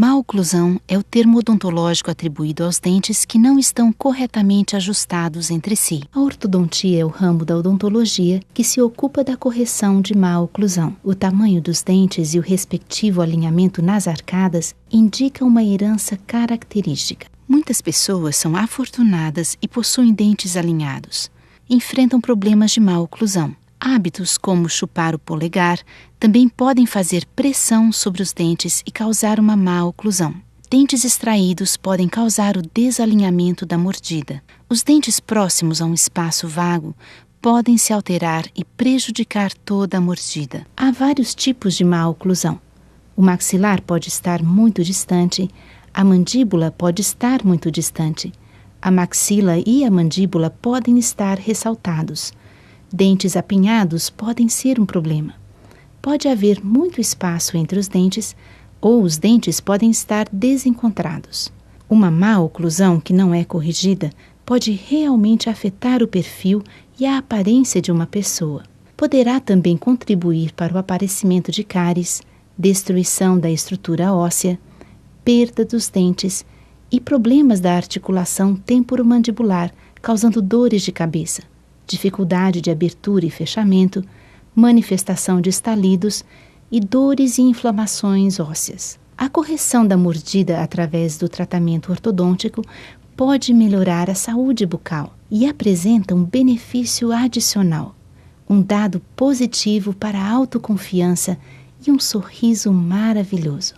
Maloclusão é o termo odontológico atribuído aos dentes que não estão corretamente ajustados entre si. A ortodontia é o ramo da odontologia que se ocupa da correção de maloclusão. O tamanho dos dentes e o respectivo alinhamento nas arcadas indicam uma herança característica. Muitas pessoas são afortunadas e possuem dentes alinhados. Enfrentam problemas de maloclusão. Hábitos como chupar o polegar também podem fazer pressão sobre os dentes e causar uma má oclusão. Dentes extraídos podem causar o desalinhamento da mordida. Os dentes próximos a um espaço vago podem se alterar e prejudicar toda a mordida. Há vários tipos de má oclusão. O maxilar pode estar muito distante, a mandíbula pode estar muito distante, a maxila e a mandíbula podem estar ressaltados. Dentes apinhados podem ser um problema. Pode haver muito espaço entre os dentes ou os dentes podem estar desencontrados. Uma má oclusão que não é corrigida pode realmente afetar o perfil e a aparência de uma pessoa. Poderá também contribuir para o aparecimento de cáries, destruição da estrutura óssea, perda dos dentes e problemas da articulação temporomandibular, causando dores de cabeça, dificuldade de abertura e fechamento, manifestação de estalidos e dores e inflamações ósseas. A correção da mordida através do tratamento ortodôntico pode melhorar a saúde bucal e apresenta um benefício adicional, um dado positivo para a autoconfiança e um sorriso maravilhoso.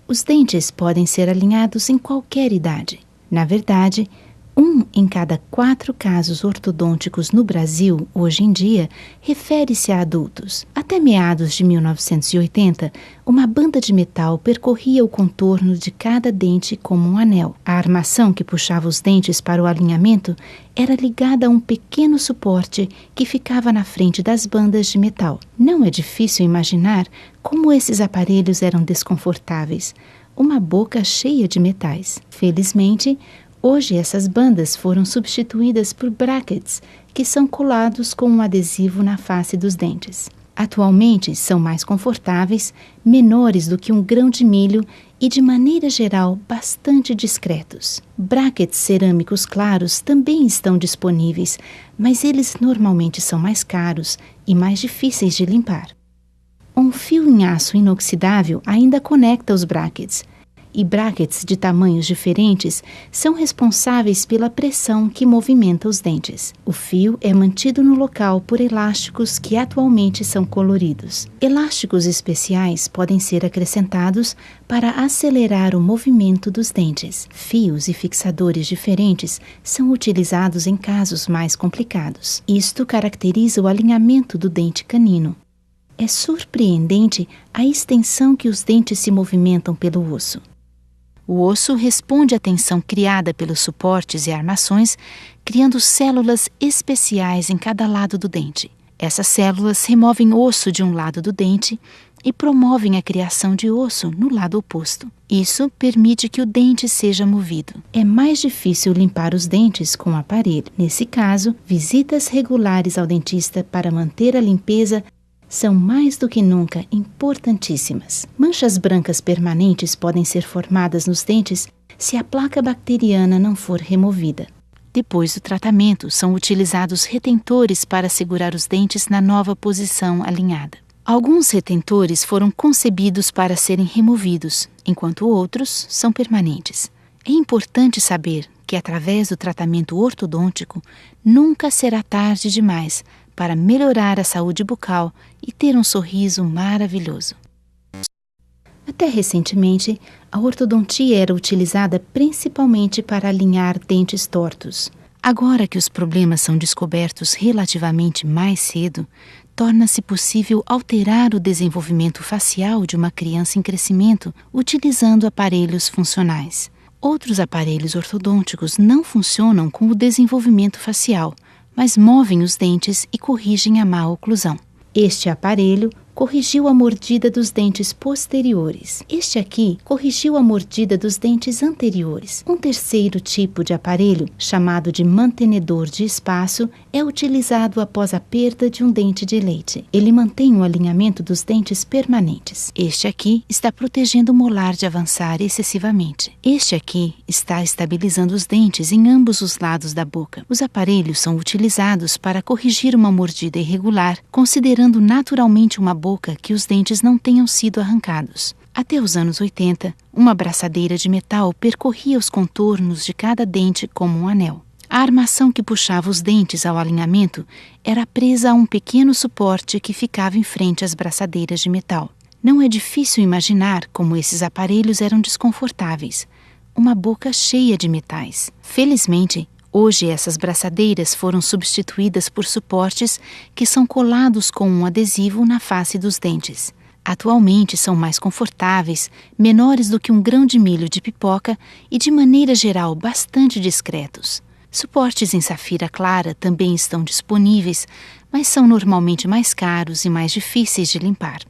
Os dentes podem ser alinhados em qualquer idade. Na verdade, 1 em cada 4 casos ortodônticos no Brasil, hoje em dia, refere-se a adultos. Até meados de 1980, uma banda de metal percorria o contorno de cada dente como um anel. A armação que puxava os dentes para o alinhamento era ligada a um pequeno suporte que ficava na frente das bandas de metal. Não é difícil imaginar como esses aparelhos eram desconfortáveis. Uma boca cheia de metais. Felizmente, hoje essas bandas foram substituídas por brackets, que são colados com um adesivo na face dos dentes. Atualmente são mais confortáveis, menores do que um grão de milho e, de maneira geral, bastante discretos. Brackets cerâmicos claros também estão disponíveis, mas eles normalmente são mais caros e mais difíceis de limpar. Um fio em aço inoxidável ainda conecta os brackets, e brackets de tamanhos diferentes são responsáveis pela pressão que movimenta os dentes. O fio é mantido no local por elásticos que atualmente são coloridos. Elásticos especiais podem ser acrescentados para acelerar o movimento dos dentes. Fios e fixadores diferentes são utilizados em casos mais complicados. Isto caracteriza o alinhamento do dente canino. É surpreendente a extensão que os dentes se movimentam pelo osso. O osso responde à tensão criada pelos suportes e armações, criando células especiais em cada lado do dente. Essas células removem osso de um lado do dente e promovem a criação de osso no lado oposto. Isso permite que o dente seja movido. É mais difícil limpar os dentes com o aparelho. Nesse caso, visitas regulares ao dentista para manter a limpeza são mais do que nunca importantíssimas. Manchas brancas permanentes podem ser formadas nos dentes se a placa bacteriana não for removida. Depois do tratamento, são utilizados retentores para segurar os dentes na nova posição alinhada. Alguns retentores foram concebidos para serem removidos, enquanto outros são permanentes. É importante saber que, através do tratamento ortodôntico, nunca será tarde demais para melhorar a saúde bucal e ter um sorriso maravilhoso. Até recentemente, a ortodontia era utilizada principalmente para alinhar dentes tortos. Agora que os problemas são descobertos relativamente mais cedo, torna-se possível alterar o desenvolvimento facial de uma criança em crescimento utilizando aparelhos funcionais. Outros aparelhos ortodônticos não funcionam com o desenvolvimento facial, mas movem os dentes e corrigem a má oclusão. Este aparelho corrigiu a mordida dos dentes posteriores. Este aqui corrigiu a mordida dos dentes anteriores. Um terceiro tipo de aparelho, chamado de mantenedor de espaço, é utilizado após a perda de um dente de leite. Ele mantém o alinhamento dos dentes permanentes. Este aqui está protegendo o molar de avançar excessivamente. Este aqui está estabilizando os dentes em ambos os lados da boca. Os aparelhos são utilizados para corrigir uma mordida irregular, considerando naturalmente uma boca que os dentes não tenham sido arrancados. Até os anos 80, uma braçadeira de metal percorria os contornos de cada dente como um anel. A armação que puxava os dentes ao alinhamento era presa a um pequeno suporte que ficava em frente às braçadeiras de metal. Não é difícil imaginar como esses aparelhos eram desconfortáveis. Uma boca cheia de metais. Felizmente, hoje essas braçadeiras foram substituídas por suportes que são colados com um adesivo na face dos dentes. Atualmente são mais confortáveis, menores do que um grão de milho de pipoca e, de maneira geral, bastante discretos. Suportes em safira clara também estão disponíveis, mas são normalmente mais caros e mais difíceis de limpar.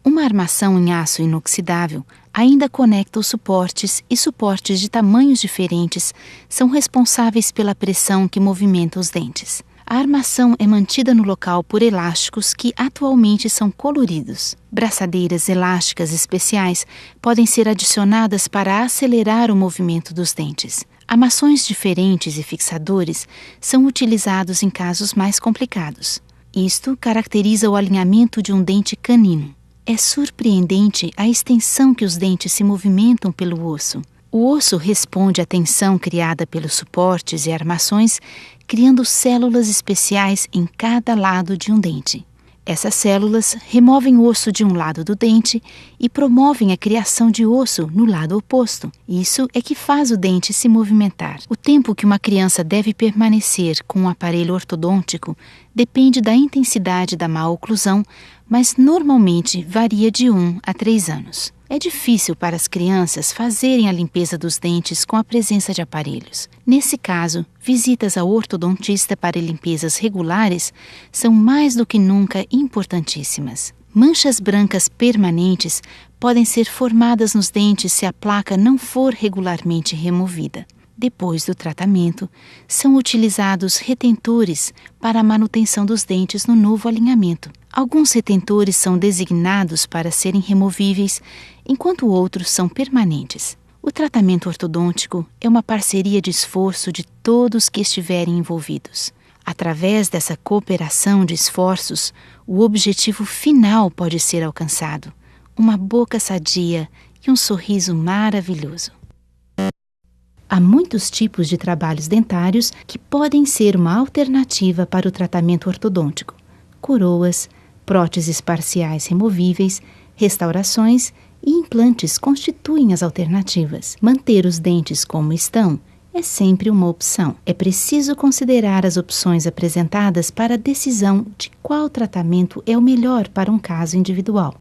Uma armação em aço inoxidável ainda conecta os suportes, e suportes de tamanhos diferentes são responsáveis pela pressão que movimenta os dentes. A armação é mantida no local por elásticos que atualmente são coloridos. Braçadeiras elásticas especiais podem ser adicionadas para acelerar o movimento dos dentes. Armações diferentes e fixadores são utilizados em casos mais complicados. Isto caracteriza o alinhamento de um dente canino. É surpreendente a extensão que os dentes se movimentam pelo osso. O osso responde à tensão criada pelos suportes e armações, criando células especiais em cada lado de um dente. Essas células removem o osso de um lado do dente e promovem a criação de osso no lado oposto. Isso é que faz o dente se movimentar. O tempo que uma criança deve permanecer com um aparelho ortodôntico depende da intensidade da má oclusão, mas normalmente varia de 1 a 3 anos. É difícil para as crianças fazerem a limpeza dos dentes com a presença de aparelhos. Nesse caso, visitas ao ortodontista para limpezas regulares são mais do que nunca importantíssimas. Manchas brancas permanentes podem ser formadas nos dentes se a placa não for regularmente removida. Depois do tratamento, são utilizados retentores para a manutenção dos dentes no novo alinhamento. Alguns retentores são designados para serem removíveis, enquanto outros são permanentes. O tratamento ortodôntico é uma parceria de esforço de todos que estiverem envolvidos. Através dessa cooperação de esforços, o objetivo final pode ser alcançado: uma boca sadia e um sorriso maravilhoso. Há muitos tipos de trabalhos dentários que podem ser uma alternativa para o tratamento ortodôntico: coroas, próteses parciais removíveis, restaurações e implantes constituem as alternativas. Manter os dentes como estão é sempre uma opção. É preciso considerar as opções apresentadas para a decisão de qual tratamento é o melhor para um caso individual.